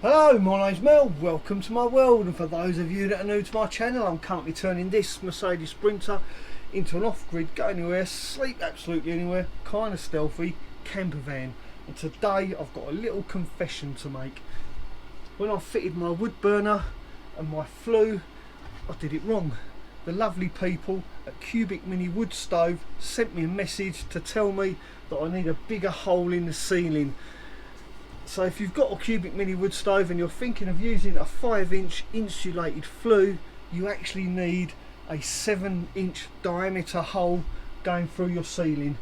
Hello, my name's Mel, welcome to my world, and for those of you that are new to my channel, I'm currently turning this Mercedes Sprinter into an off-grid, go anywhere, sleep absolutely anywhere, kind of stealthy camper van. And today I've got a little confession to make. When I fitted my wood burner and my flue, I did it wrong. The lovely people at Cubic Mini Wood Stove sent me a message to tell me that I need a bigger hole in the ceiling. So if you've got a Cubic Mini Wood Stove and you're thinking of using a 5-inch insulated flue, you actually need a 7-inch diameter hole going through your ceiling.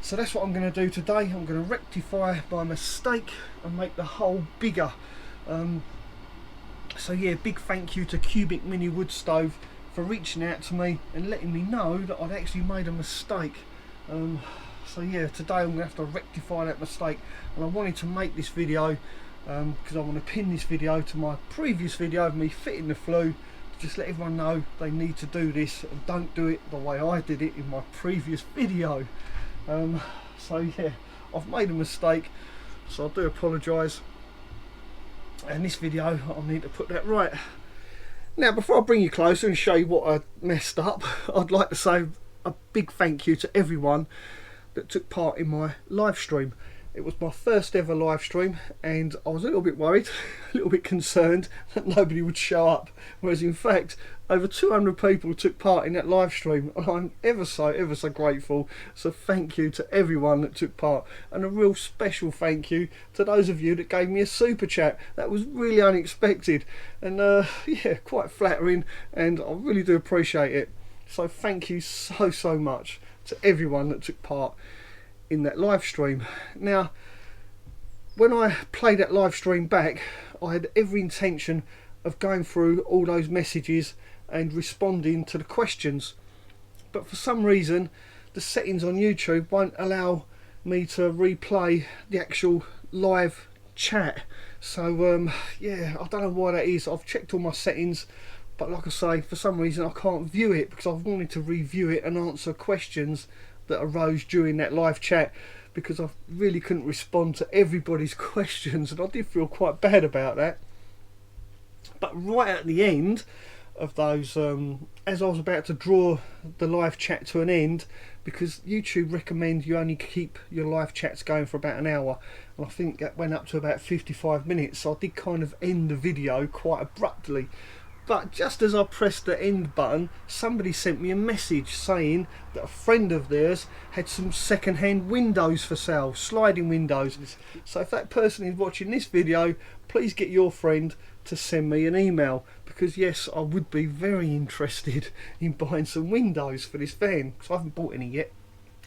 So that's what I'm going to do today. I'm going to rectify my mistake and make the hole bigger. So yeah, big thank you to Cubic Mini Wood Stove for reaching out to me and letting me know that I'd actually made a mistake. So yeah, today I'm going to have to rectify that mistake, and I wanted to make this video because I want to pin this video to my previous video of me fitting the flue, to just let everyone know they need to do this and don't do it the way I did it in my previous video. So yeah, I've made a mistake, so I do apologise, and this video I'll need to put that right. Now, before I bring you closer and show you what I messed up, I'd like to say a big thank you to everyone that took part in my live stream. It was my first ever live stream, and I was a little bit worried, a little bit concerned that nobody would show up, whereas in fact over 200 people took part in that live stream, and I'm ever so grateful. So thank you to everyone that took part, and a real special thank you to those of you that gave me a super chat. That was really unexpected, and yeah, quite flattering, and I really do appreciate it. So thank you so much to everyone that took part in that live stream. Now, when I played that live stream back, I had every intention of going through all those messages and responding to the questions, but for some reason the settings on YouTube won't allow me to replay the actual live chat. So yeah, I don't know why that is. I've checked all my settings, but like I say, for some reason I can't view it, because I've wanted to review it and answer questions that arose during that live chat, because I really couldn't respond to everybody's questions, and I did feel quite bad about that. But right at the end of those, as I was about to draw the live chat to an end, because YouTube recommends you only keep your live chats going for about an hour, and I think that went up to about 55 minutes, so I did kind of end the video quite abruptly. But just as I pressed the end button, somebody sent me a message saying that a friend of theirs had some second-hand windows for sale, sliding windows. So if that person is watching this video, please get your friend to send me an email, because yes, I would be very interested in buying some windows for this van, because I haven't bought any yet,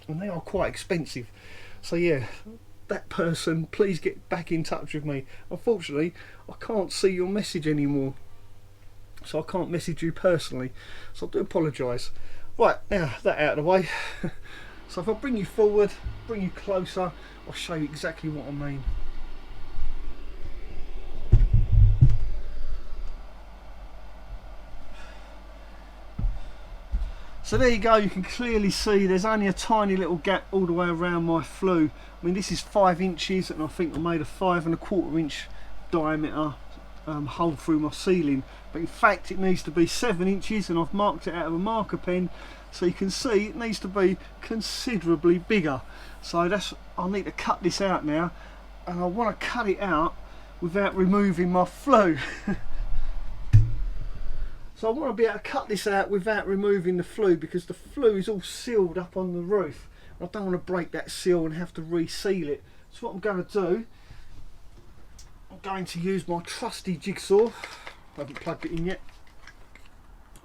and they are quite expensive. So yeah, that person, please get back in touch with me. Unfortunately, I can't see your message anymore, so I can't message you personally, so I do apologise. Right, now that out of the way, so if I bring you forward, bring you closer, I'll show you exactly what I mean. So there you go, you can clearly see there's only a tiny little gap all the way around my flue. I mean, this is 5 inches, and I think I made a 5¼ inch diameter hole through my ceiling, but in fact it needs to be 7 inches, and I've marked it out of a marker pen, so you can see it needs to be considerably bigger. So that's, I need to cut this out now, and I want to cut it out without removing my flue. So I want to be able to cut this out without removing the flue, because the flue is all sealed up on the roof. I don't want to break that seal and have to reseal it. So what I'm going to do, I'm going to use my trusty jigsaw. I haven't plugged it in yet.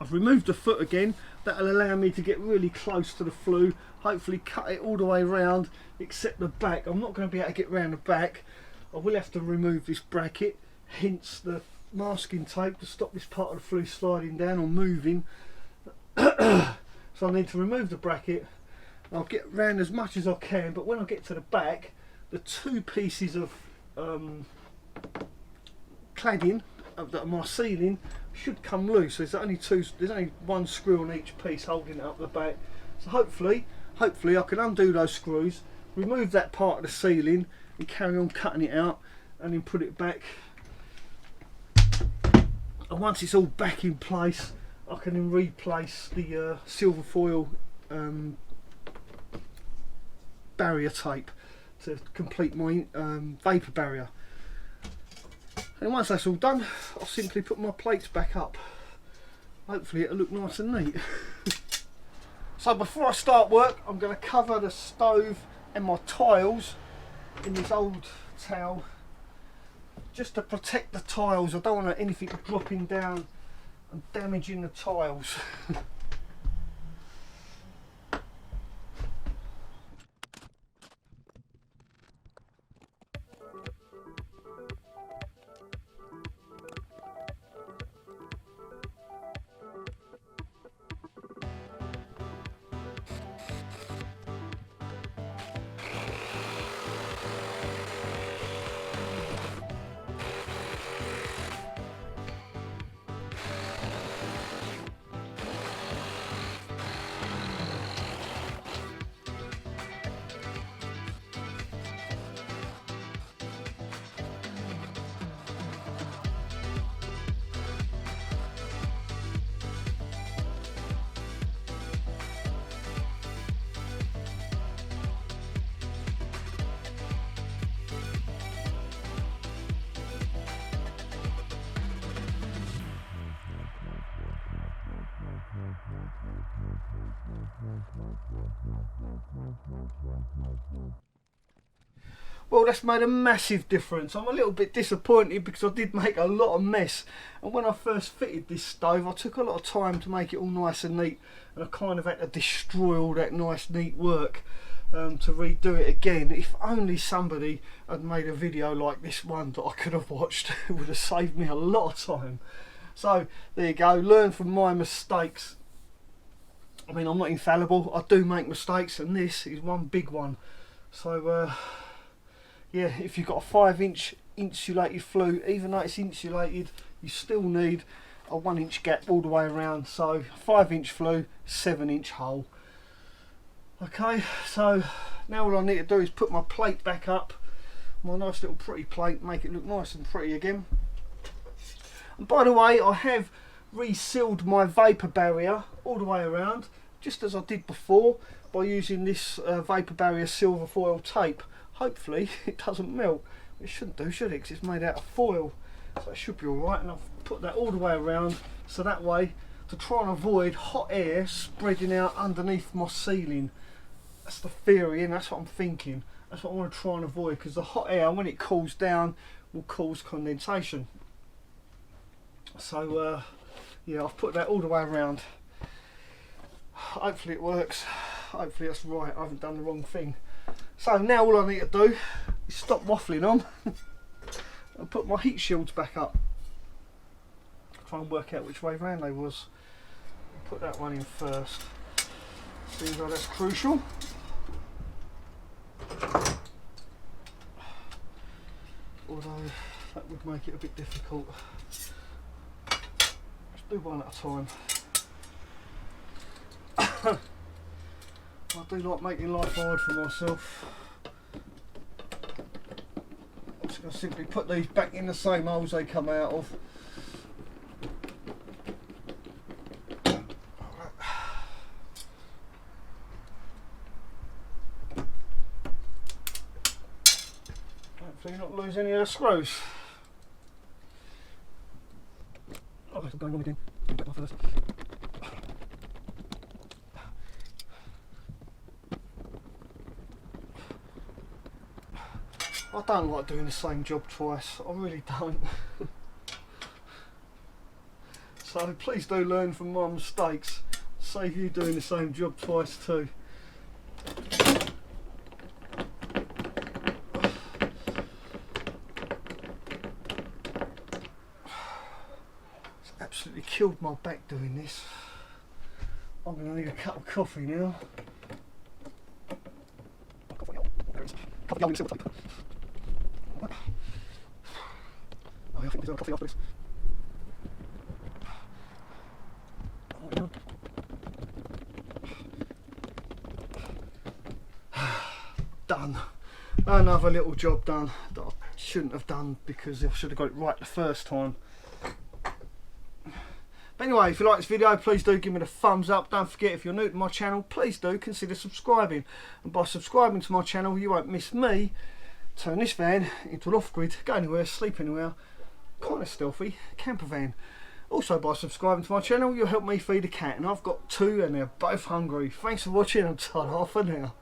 I've removed the foot again. That'll allow me to get really close to the flue, hopefully cut it all the way around except the back. I'm not going to be able to get around the back. I will have to remove this bracket, hence the masking tape to stop this part of the flue sliding down or moving. So I need to remove the bracket. I'll get around as much as I can, but when I get to the back, the two pieces of cladding of my ceiling should come loose. There's only one screw on each piece holding it up the back. So hopefully I can undo those screws, remove that part of the ceiling, and carry on cutting it out, and then put it back And once it's all back in place, I can then replace the silver foil barrier tape to complete my vapour barrier. And once that's all done, I'll simply put my plates back up. Hopefully it'll look nice and neat. So before I start work, I'm going to cover the stove and my tiles in this old towel, just to protect the tiles. I don't want anything dropping down and damaging the tiles. Well, that's made a massive difference. I'm a little bit disappointed because I did make a lot of mess, and when I first fitted this stove I took a lot of time to make it all nice and neat, and I kind of had to destroy all that nice neat work to redo it again. If only somebody had made a video like this one that I could have watched, it would have saved me a lot of time. So there you go, learn from my mistakes. I mean, I'm not infallible, I do make mistakes, and this is one big one. So yeah, if you've got a 5-inch insulated flue, even though it's insulated, you still need a 1-inch gap all the way around. So 5-inch flue, 7-inch hole. Okay, so now all I need to do is put my plate back up, my nice little pretty plate, make it look nice and pretty again. And by the way, I have resealed my vapour barrier all the way around, just as I did before, by using this vapour barrier silver foil tape. Hopefully it doesn't melt. It shouldn't do, should it? Because it's made out of foil, so it should be alright. And I've put that all the way around, so that way, to try and avoid hot air spreading out underneath my ceiling. That's the theory, and that's what I'm thinking. That's what I want to try and avoid, because the hot air, when it cools down, will cause condensation. So yeah, I've put that all the way around. Hopefully it works. Hopefully that's right, I haven't done the wrong thing. So now all I need to do is stop waffling on and put my heat shields back up. Try and work out which way round they was. Put that one in first. Seems like that's crucial. Although that would make it a bit difficult. Let's do one at a time. I do like making life hard for myself. I'm just going to simply put these back in the same holes they come out of. Hopefully not lose any of the screws. Oh, I'm going wrong again. Back off first. I don't like doing the same job twice, I really don't. So please do learn from my mistakes, save you doing the same job twice too. It's absolutely killed my back doing this. I'm going to need a cup of coffee now. Cup of silver tape. Oh, I think there's a coffee after this. Done. Another little job done that I shouldn't have done because I should have got it right the first time. But anyway, if you like this video, please do give me the thumbs up. Don't forget, if you're new to my channel, please do consider subscribing. And by subscribing to my channel, you won't miss me turn this van into an off-grid, go anywhere, sleep anywhere, kind of stealthy camper van. Also, by subscribing to my channel, you'll help me feed a cat, and I've got two and they're both hungry. Thanks for watching, and ta-ra for now.